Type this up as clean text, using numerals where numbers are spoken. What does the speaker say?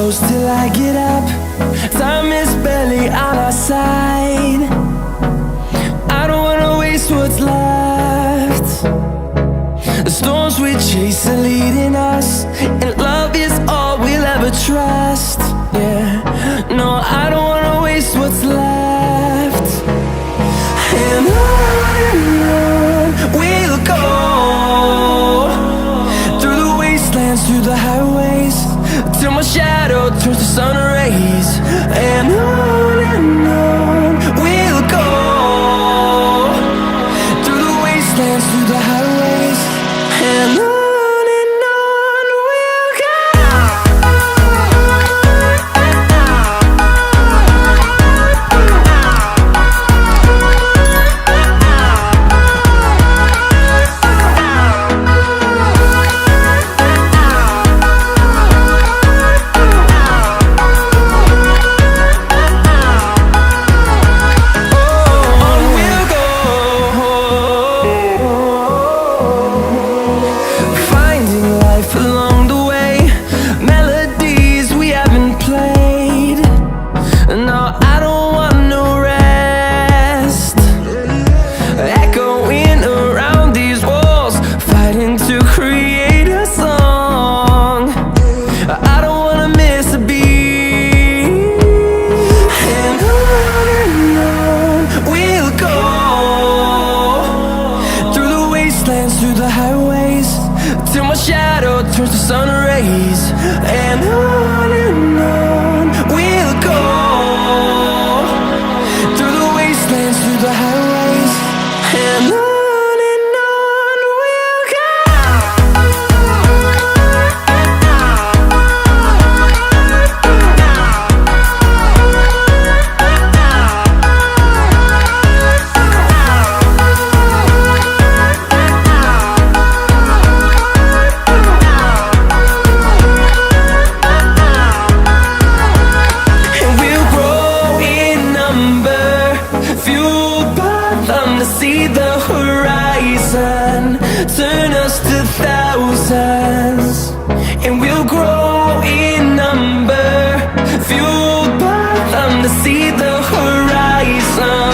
close till I get up. Time is barely on our side. I don't wanna waste what's left. The storms we chase are leading us, and love is all we'll ever trust. Yeah, no, I don't wanna waste what's left. And on we'll go, through the wastelands, through the highways, till my shadow turns to sun rays. And on we'll go, through the wastelands, through the highways, and on we'll go. Through the highways, till my shadow turns to sun rays. And on we'll go, through the wastelands, through the highways, and on we'll go. See the horizon turn us to thousands, and we'll grow in number, fueled by them to see the horizon.